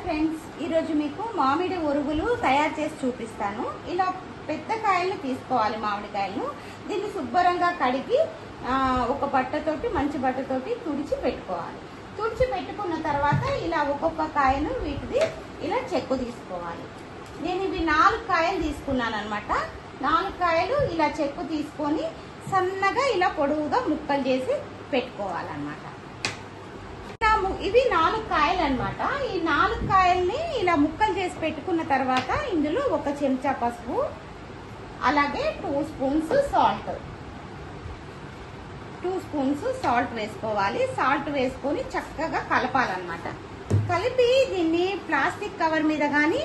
Friends, ఈరోజు మీకు మామిడి ఒరుగులు తయారు చేసి చూపిస్తాను. ఇలా పెద్ద కాయలు తీసుకోవాలి. మామిడికాయలను దీన్ని శుభ్రంగా కడిగి ఒక బట్టతోటి మంచి బట్టతోటి తుడిచి పెట్టుకోవాలి. తుడిచి పెట్టుకున్న తర్వాత ఇలా ఒక్కొక్క కాయను వీటిది ఇలా చెక్కు తీసుకోవాలి. నేను ఇవి 4 కాయలు తీసుకున్నాను అనమాట. 4 కాయలు ఇలా చెక్కు తీసుకొని సన్నగా ఇలా పొడవుగా ముక్కలు చేసి పెట్టుకోవాలన్నమాట. ఇవి 4 కాయలు అనమాట. ఈ 4 కాయల్ని ఇలా ముక్కలు చేసి పెట్టుకున్న తర్వాత ఇందులో 1 చెంచా పసుపు, అలాగే 2 స్పూన్స్ సాల్ట్, 2 స్పూన్స్ సాల్ట్ వేసుకోవాలి. సాల్ట్ వేసుకొని చక్కగా కలపాలన్నమాట. కలిపి దీన్ని ప్లాస్టిక్ కవర్ మీద కానీ,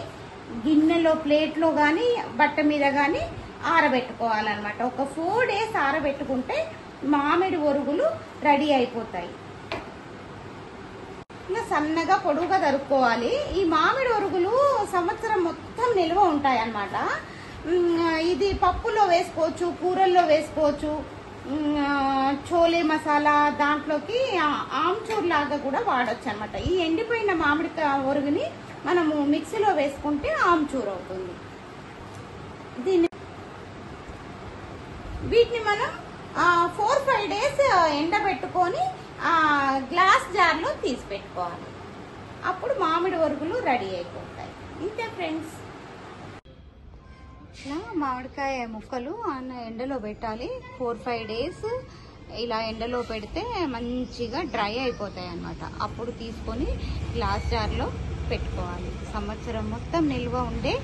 గిన్నెలో ప్లేట్లో కానీ, బట్ట మీద కానీ ఆరబెట్టుకోవాలన్నమాట. ఒక 4 days ఆరబెట్టుకుంటే మామిడి ఒరుగులు రెడీ అయిపోతాయి. ఇలా సన్నగా పొడుగుగా తరుక్కోవాలి. ఈ మామిడి ఒరుగులు సంవత్సరం మొత్తం నిల్వ ఉంటాయి అన్నమాట. ఇది పప్పులో వేసుకోవచ్చు, కూరల్లో వేసుకోవచ్చు, చోలే మసాలా దాంట్లోకి ఆమ్చూర్ లాగా కూడా వాడచ్చు అనమాట. ఈ ఎండిపోయిన మామిడి ఒరుగుని మనము మిక్సీలో వేసుకుంటే ఆమ్చూర్ అవుతుంది. వీటిని మనం 4-5 days ఎండబెట్టుకొని గ్లాస్ జార్లో తీసి పెట్టుకోవాలి. అప్పుడు మామిడి ఒరుగులు రెడీ అయిపోతాయి. ఇంతే ఫ్రెండ్స్. ఇట్లా మామిడికాయ ముక్కలు ఎండలో పెట్టాలి. 4-5 days ఇలా ఎండలో పెడితే మంచిగా డ్రై అయిపోతాయి అన్నమాట. అప్పుడు తీసుకొని గ్లాస్ జార్లో పెట్టుకోవాలి. సంవత్సరం మొత్తం నిల్వ ఉండే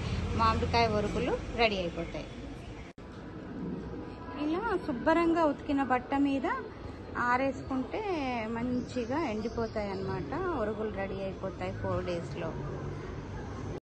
మామిడికాయ ఒరుగులు రెడీ అయిపోతాయి. ఇలా శుభ్రంగా ఉతికిన బట్ట మీద ఆరేసుకుంటే మంచిగా ఎండిపోతాయి అన్నమాట. ఒరుగులు రెడీ అయిపోతాయి 4 daysలో.